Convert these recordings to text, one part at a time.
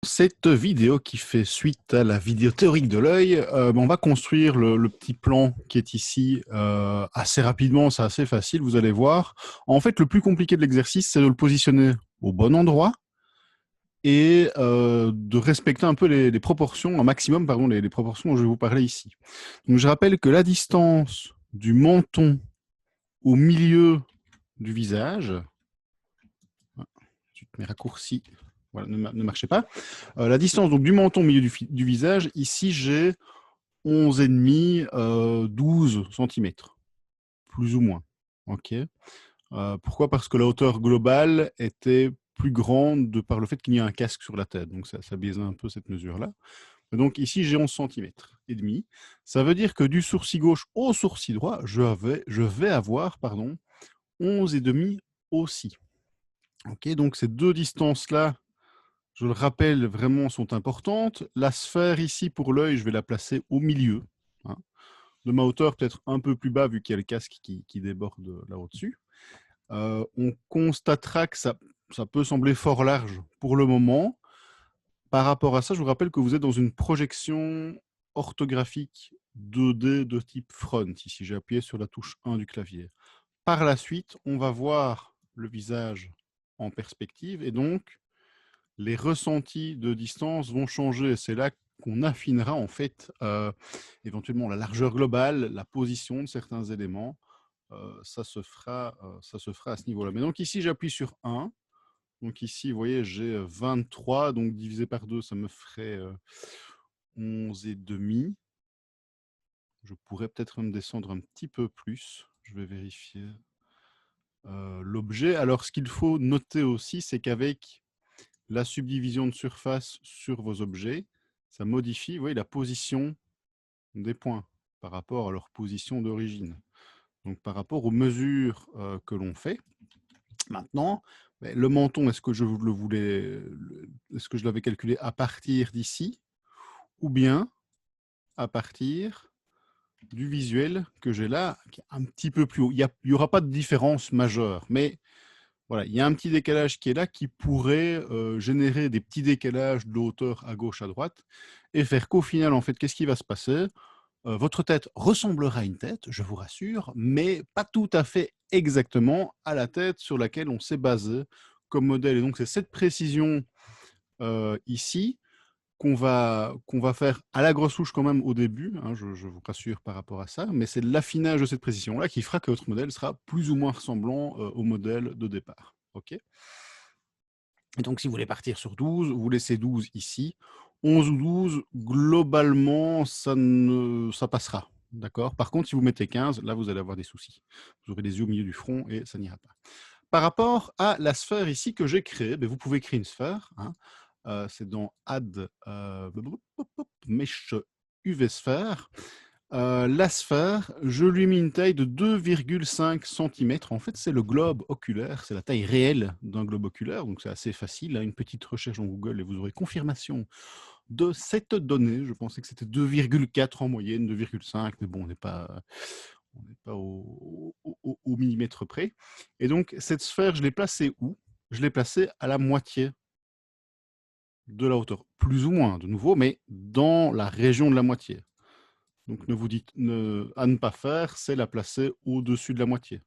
Cette vidéo qui fait suite à la vidéo théorique de l'œil, on va construire le petit plan qui est ici assez rapidement, c'est assez facile, vous allez voir. En fait, le plus compliqué de l'exercice, c'est de le positionner au bon endroit et de respecter un peu les proportions, un maximum, pardon, les proportions dont je vais vous parler ici. Donc, je rappelle que la distance du menton au milieu du visage, mes raccourcis voilà, ne marchaient pas. La distance donc, du menton au milieu du visage, ici j'ai 11,5, 12 cm, plus ou moins. Ok. Pourquoi? Parce que la hauteur globale était plus grande de par le fait qu'il y a un casque sur la tête. Donc ça biaise un peu cette mesure-là. Donc ici, j'ai 11 cm et demi. Ça veut dire que du sourcil gauche au sourcil droit, je vais avoir 11,5 aussi. Ok, donc ces deux distances-là, je le rappelle, vraiment sont importantes. La sphère ici, pour l'œil, je vais la placer au milieu, hein, de ma hauteur, peut-être un peu plus bas, vu qu'il y a le casque qui déborde là au-dessus. On constatera que ça peut sembler fort large pour le moment. Par rapport à ça, je vous rappelle que vous êtes dans une projection orthographique 2D de type front, ici j'ai appuyé sur la touche 1 du clavier. Par la suite, on va voir le visage en perspective, et donc les ressentis de distance vont changer. C'est là qu'on affinera en fait éventuellement la largeur globale, la position de certains éléments. Ça se fera à ce niveau-là. Mais donc ici, j'appuie sur 1. Donc ici, vous voyez, j'ai 23. Donc divisé par 2, ça me ferait 11,5. Je pourrais peut-être me descendre un petit peu plus. Je vais vérifier l'objet. Alors, ce qu'il faut noter aussi, c'est qu'avec la subdivision de surface sur vos objets, ça modifie, vous voyez, la position des points par rapport à leur position d'origine. Donc, par rapport aux mesures que l'on fait. Maintenant, le menton, est-ce que est-ce que je l'avais calculé à partir d'ici ou bien à partir du visuel que j'ai là, qui est un petit peu plus haut. Il y aura pas de différence majeure, mais voilà, il y a un petit décalage qui est là qui pourrait générer des petits décalages de hauteur à gauche, à droite, et faire qu'au final, en fait, qu'est-ce qui va se passer? Votre tête ressemblera à une tête, je vous rassure, mais pas tout à fait exactement à la tête sur laquelle on s'est basé comme modèle. Et donc, c'est cette précision ici qu'on va faire à la grosse touche quand même au début, hein, je vous rassure par rapport à ça, mais c'est l'affinage de cette précision-là qui fera que votre modèle sera plus ou moins ressemblant au modèle de départ. Ok. Et donc, si vous voulez partir sur 12, vous laissez 12 ici. 11 ou 12, globalement, ça passera. D'accord. Par contre, si vous mettez 15, là, vous allez avoir des soucis. Vous aurez les yeux au milieu du front et ça n'ira pas. Par rapport à la sphère ici que j'ai créée, ben, vous pouvez créer une sphère. Hein. C'est dans Add Mesh UV Sphère. La sphère, je lui ai mis une taille de 2,5 cm. En fait, c'est le globe oculaire, c'est la taille réelle d'un globe oculaire, donc c'est assez facile. Une petite recherche dans Google et vous aurez confirmation de cette donnée. Je pensais que c'était 2,4 en moyenne, 2,5, mais bon, on n'est pas au millimètre près. Et donc, cette sphère, je l'ai placée où? Je l'ai placée à la moitié de la hauteur, plus ou moins de nouveau, mais dans la région de la moitié. Donc ne vous dites à ne pas faire, c'est la placer au-dessus de la moitié.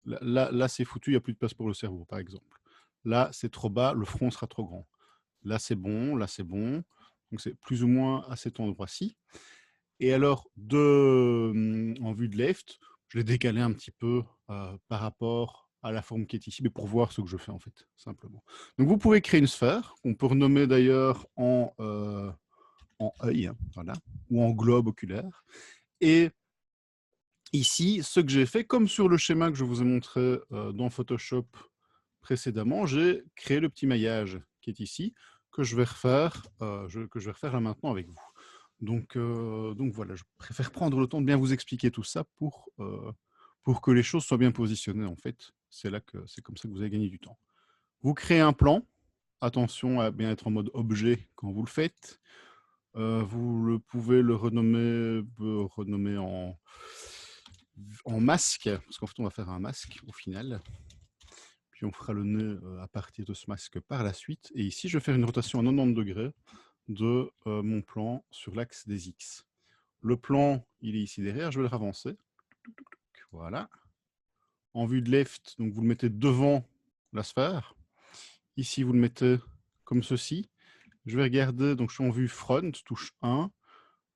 Là c'est foutu, il n'y a plus de place pour le cerveau, par exemple. Là, c'est trop bas, le front sera trop grand. Là, c'est bon, là, c'est bon. Donc c'est plus ou moins à cet endroit-ci. Et alors, en vue de left, je l'ai décalé un petit peu par rapport à la forme qui est ici, mais pour voir ce que je fais en fait, simplement. Donc vous pouvez créer une sphère, qu'on peut renommer d'ailleurs en œil, hein, voilà, ou en globe oculaire. Et ici, ce que j'ai fait, comme sur le schéma que je vous ai montré dans Photoshop précédemment, j'ai créé le petit maillage qui est ici, que je vais refaire, là maintenant avec vous. Donc voilà, je préfère prendre le temps de bien vous expliquer tout ça pour que les choses soient bien positionnées en fait. C'est comme ça que vous allez gagner du temps. Vous créez un plan. Attention à bien être en mode objet quand vous le faites. Pouvez le renommer en masque, parce qu'en fait on va faire un masque au final. puis on fera le nez à partir de ce masque par la suite. Et ici, je vais faire une rotation à 90 degrés de mon plan sur l'axe des X. Le plan, il est ici derrière, je vais le ravancer. Voilà. En vue de left, donc vous le mettez devant la sphère. Ici, vous le mettez comme ceci. Je vais regarder, donc je suis en vue front, touche 1.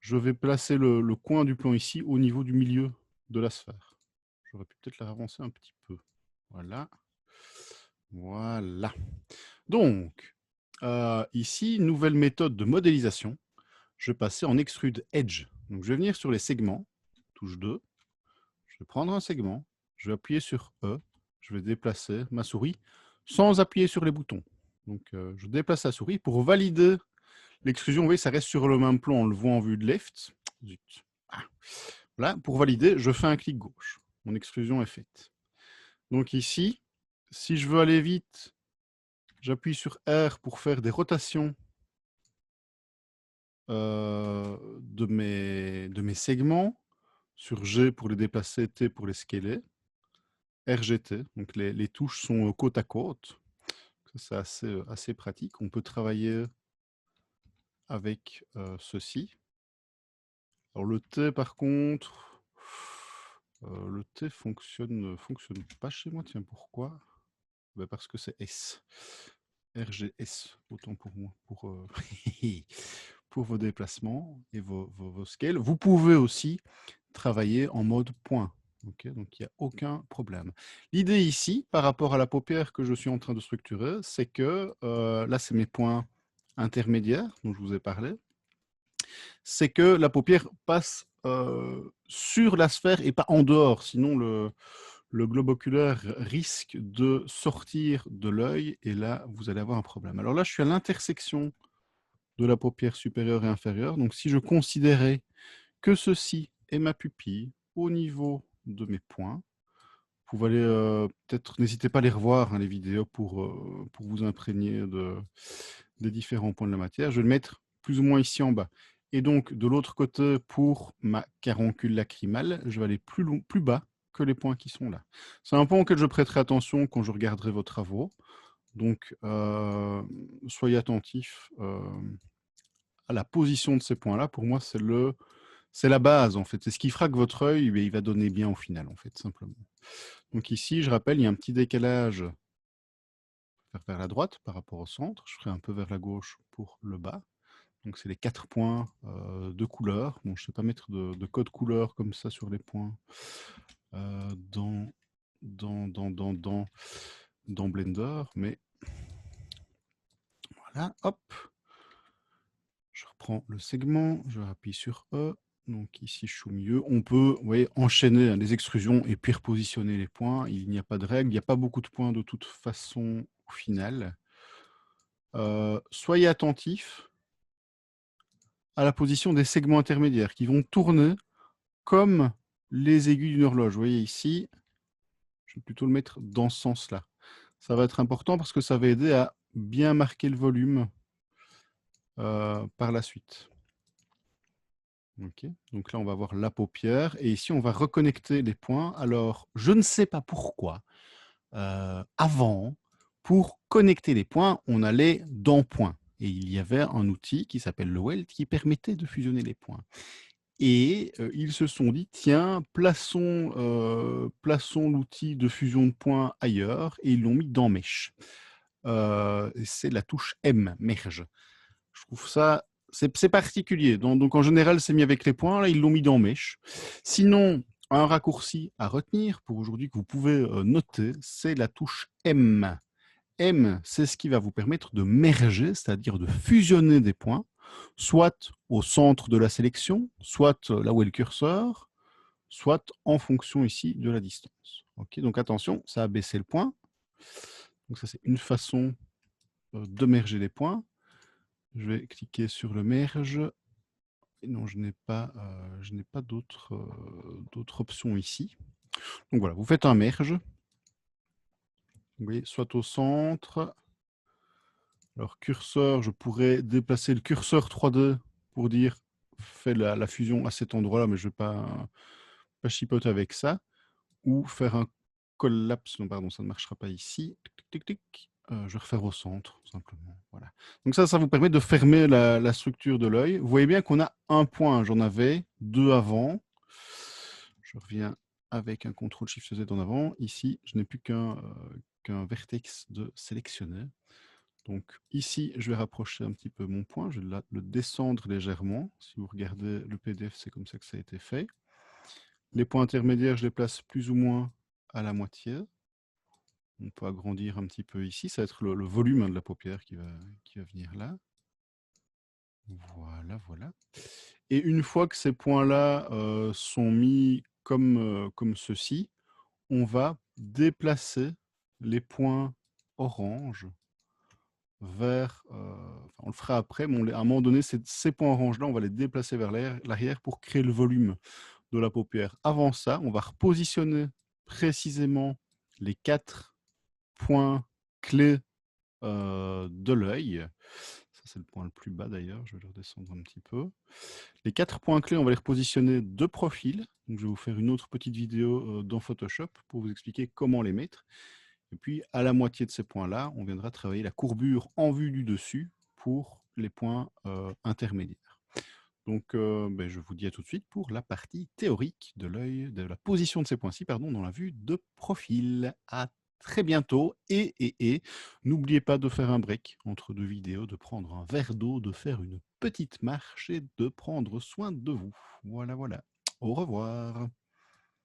Je vais placer le coin du plan ici au niveau du milieu de la sphère. J'aurais pu peut-être la avancer un petit peu. Voilà. Voilà. Donc, ici, nouvelle méthode de modélisation. Je vais passer en Extrude Edge. Donc, je vais venir sur les segments, touche 2. Je vais prendre un segment, je vais appuyer sur E, je vais déplacer ma souris sans appuyer sur les boutons. Donc, je déplace la souris pour valider l'extrusion. Vous voyez, ça reste sur le même plan, on le voit en vue de left. Zut. Ah. Là, pour valider, je fais un clic gauche. Mon extrusion est faite. Donc ici, si je veux aller vite, j'appuie sur R pour faire des rotations de mes segments, sur G pour les déplacer, T pour les scaler, RGT, donc les touches sont côte à côte. C'est assez pratique. On peut travailler avec ceci. Alors le T par contre, le T fonctionne pas chez moi. Tiens, pourquoi? Ben parce que c'est S. RGS, autant pour moi, pour vos déplacements et vos scales. Vous pouvez aussi travailler en mode point. Okay, donc il n'y a aucun problème. L'idée ici, par rapport à la paupière que je suis en train de structurer, c'est que, là c'est mes points intermédiaires dont je vous ai parlé, c'est que la paupière passe sur la sphère et pas en dehors, sinon le globe oculaire risque de sortir de l'œil et là, vous allez avoir un problème. Alors là, je suis à l'intersection de la paupière supérieure et inférieure. Donc, si je considérais que ceci est ma pupille au niveau de mes points, vous pouvez aller, peut-être, n'hésitez pas à les revoir, hein, les vidéos, pour vous imprégner des différents points de la matière. Je vais le mettre plus ou moins ici en bas. Et donc, de l'autre côté, pour ma caroncule lacrymale, je vais aller plus bas que les points qui sont là. C'est un point auquel je prêterai attention quand je regarderai vos travaux. Donc, soyez attentifs à la position de ces points-là. Pour moi, c'est la base, en fait. C'est ce qui fera que votre œil, il va donner bien au final, en fait, simplement. Donc ici, je rappelle, il y a un petit décalage vers la droite par rapport au centre. Je ferai un peu vers la gauche pour le bas. Donc c'est les 4 points de couleur. Bon, je ne sais pas mettre de code couleur comme ça sur les points dans Blender, mais voilà, hop. Je reprends le segment, je appuie sur E. Donc ici, je suis au milieu. On peut, vous voyez, enchaîner les extrusions et puis repositionner les points. Il n'y a pas de règle. Il n'y a pas beaucoup de points de toute façon au final. Soyez attentifs à la position des segments intermédiaires qui vont tourner comme les aiguilles d'une horloge. Vous voyez ici, je vais plutôt le mettre dans ce sens-là. Ça va être important parce que ça va aider à bien marquer le volume par la suite. Okay. Donc là, on va voir la paupière. Et ici, on va reconnecter les points. Alors, je ne sais pas pourquoi. Avant, pour connecter les points, on allait dans Points. Et il y avait un outil qui s'appelle le Weld qui permettait de fusionner les points. Et ils se sont dit, tiens, plaçons l'outil de fusion de points ailleurs. Et ils l'ont mis dans Mesh. C'est la touche M, Merge. Je trouve ça, c'est particulier. Donc, en général, c'est mis avec les points. Là, ils l'ont mis dans Mesh. Sinon, un raccourci à retenir pour aujourd'hui que vous pouvez noter, c'est la touche M. M, c'est ce qui va vous permettre de merger, c'est-à-dire de fusionner des points, soit au centre de la sélection, soit là où est le curseur, soit en fonction ici de la distance. Okay, donc attention, ça a baissé le point. Donc ça, c'est une façon de merger les points. Je vais cliquer sur le merge. Et non, je n'ai pas d'autres options ici. Donc voilà, vous faites un merge. Vous voyez, soit au centre. Alors curseur, je pourrais déplacer le curseur 3D pour dire fais la fusion à cet endroit-là, mais je ne vais pas chipoter avec ça. Ou faire un collapse. Non, pardon, ça ne marchera pas ici. tic, tic. Je vais refaire au centre, simplement. Voilà. Donc ça vous permet de fermer la structure de l'œil. Vous voyez bien qu'on a un point. J'en avais 2 avant. Je reviens avec un CTRL-SHIFT-Z en avant. Ici, je n'ai plus qu'un vertex de sélectionner. Donc ici, je vais rapprocher un petit peu mon point. Je vais le descendre légèrement. Si vous regardez le PDF, c'est comme ça que ça a été fait. Les points intermédiaires, je les place plus ou moins à la moitié. On peut agrandir un petit peu ici. Ça va être le volume de la paupière qui va venir là. Voilà, voilà. Et une fois que ces points-là sont mis comme ceci, on va déplacer les points orange vers... on le fera après, mais à un moment donné, ces points orange-là, on va les déplacer vers l'arrière pour créer le volume de la paupière. Avant ça, on va repositionner précisément les 4 points clés de l'œil. Ça, c'est le point le plus bas d'ailleurs. Je vais le redescendre un petit peu. Les 4 points clés, on va les repositionner de profil. Donc, je vais vous faire une autre petite vidéo dans Photoshop pour vous expliquer comment les mettre. Et puis, à la moitié de ces points-là, on viendra travailler la courbure en vue du dessus pour les points intermédiaires. Donc, je vous dis à tout de suite pour la partie théorique de l'œil, de la position de ces points-ci, pardon, dans la vue de profil. À très bientôt. Et n'oubliez pas de faire un break entre 2 vidéos, de prendre un verre d'eau, de faire une petite marche et de prendre soin de vous. Voilà, voilà. Au revoir.